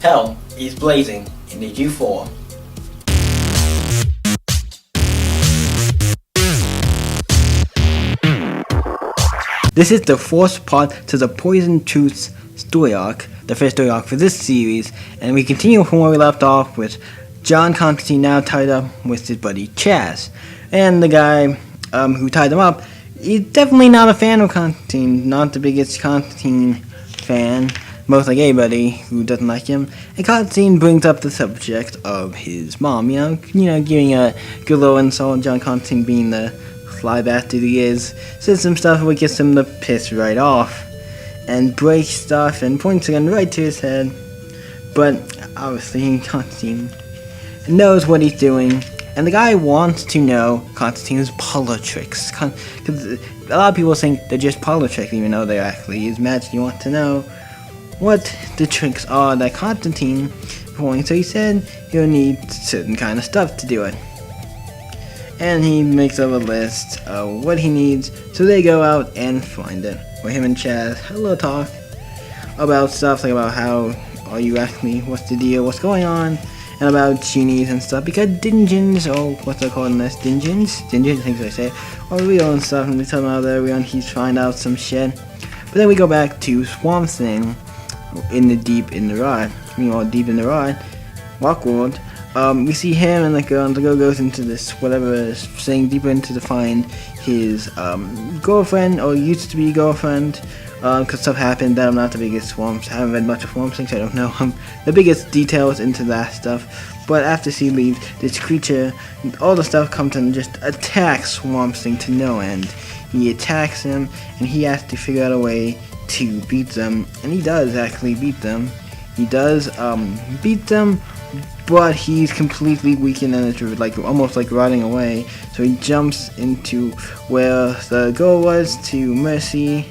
Hell is blazing in Issue 4. This is the fourth part to the Poison Truths story arc, the first story arc for this series, and we continue from where we left off with John Constantine now tied up with his buddy Chaz. And the guy who tied him up, he's definitely not a fan of Constantine, not the biggest Constantine fan, most like anybody who doesn't like him. And Constantine brings up the subject of his mom, giving a good little insult. John Constantine, being the fly bastard he is, says some stuff that gets him to piss right off and breaks stuff and points a gun right to his head. But obviously Constantine knows what he's doing, and the guy wants to know Constantine's parlor tricks. Because a lot of people think they're just parlor tricks, even though they're actually his magic. He wants to know what the tricks are that Constantine performing. So he said he'll need certain kind of stuff to do it. And he makes up a list of what he needs, so they go out and find it. Where him and Chaz have a little talk about stuff, like about how are you actually, what's the deal, what's going on, and about genies and stuff, because dingens, or what's they called in this, dingens, I think they say, are real and stuff, and they tell him how they're real, and he's find out some shit. But then we go back to Swamp Thing deep in the ride, Rock World. We see him and the girl goes into this whatever thing deeper into to find his girlfriend, or used to be girlfriend, because stuff happened that I'm not the biggest I haven't read much of Swamp Thing, so I don't know the biggest details into that stuff. But after she leaves, this creature, all the stuff comes and just attacks Swamp Thing to no end. He attacks him, and he has to figure out a way to beat them, and he does actually beat them. He does beat them, but he's completely weakened and it's almost like rotting away. So he jumps into where the goal was, to Mercy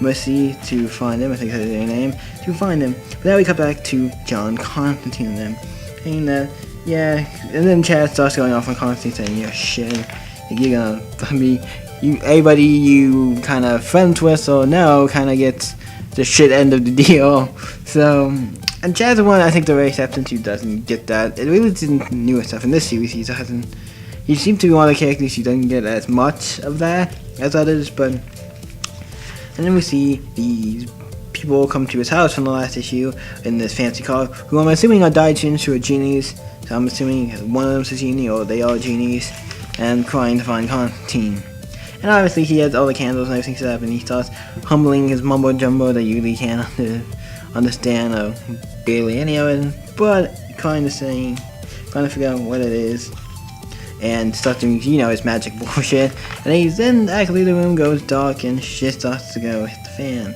to find him. I think that's their name, to find him. But now we cut back to John Constantine and them, saying that and then Chad starts going off on Constantine, saying, "Yeah, shit, you're gonna let me, everybody you kind of friends with or no kind of gets the shit end of the deal." So, and Chad's the one I think the very acceptance who doesn't get that. It really didn't newer stuff in this series. He seems to be one of the characters who doesn't get as much of that as others. But and then we see these people come to his house from the last issue in this fancy car, who I'm assuming are Daijins, who are genies. So I'm assuming one of them's a genie, or they are genies, and trying to find Constantine. And obviously he has all the candles and everything set up, and he starts humbling his mumbo jumbo that you really can't understand or barely any of it, but trying to figure out what it is, and starts doing his magic bullshit. And then actually the room goes dark and shit starts to go hit the fan.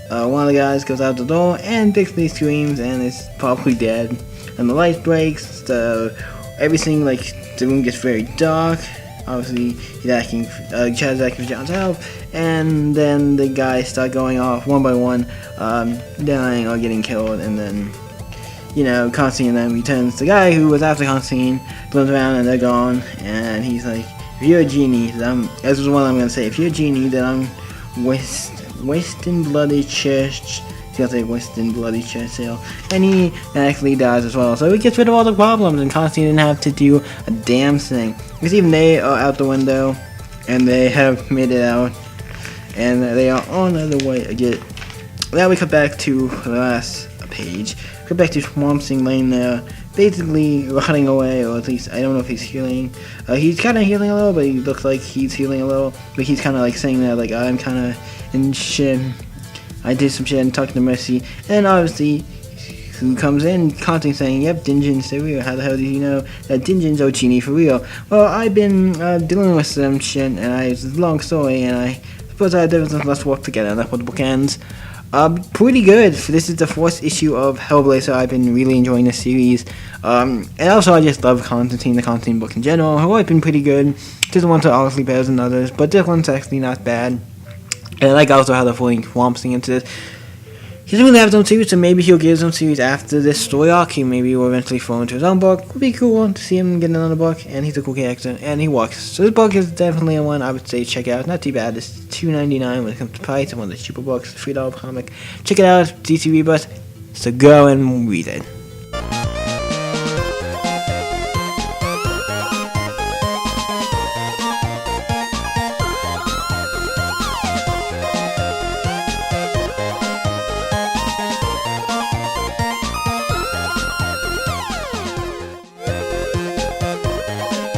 One of the guys goes out the door and basically screams and is probably dead. And the light breaks, everything, the room gets very dark. Obviously, Chad's asking for John's help, and then the guys start going off one by one, dying or getting killed, and then, Constantine then returns. The guy who was after Constantine turns around and they're gone, and he's like, "If you're a genie," this is what I'm gonna say, "if you're a genie, then I'm wasting bloody church." He's gonna say wasting bloody church sale, and he actually dies as well. So he gets rid of all the problems, and Constantine didn't have to do a damn thing. Because even they are out the window, and they have made it out, and they are on their way again. Now we cut back to the last page. Cut back to Swamp Thing laying there, basically rotting away, or at least I don't know if he's healing. He's kind of healing a little, but he looks like he's healing a little. But he's kind of saying that, I'm kind of in shit. I did some shit and talking to Mercy, and obviously, who comes in, Constantine saying, "Yep, Dingens, they're real. How the hell did you know that Dingens are genie for real?" Well, I've been dealing with some shit, and it's a long story, and I suppose I did some less work together, and that's what the book ends. Pretty good. This is the fourth issue of Hellblazer. I've been really enjoying this series. And also I just love Constantine, the Constantine book in general. I've always been pretty good. This one's obviously better than others, but this one's actually not bad. And I like also how they're pulling Swamp Thing into this. He doesn't really have his own series, so maybe he'll get his own series after this story arc. He maybe will eventually fall into his own book. Would be cool to see him get another book, and he's a cool character, and he works. So this book is definitely one I would say check out. It's not too bad. It's $2.99 when it comes to price. It's one of the cheaper books, $3 comic. Check it out. DC Rebirth. So go and read it.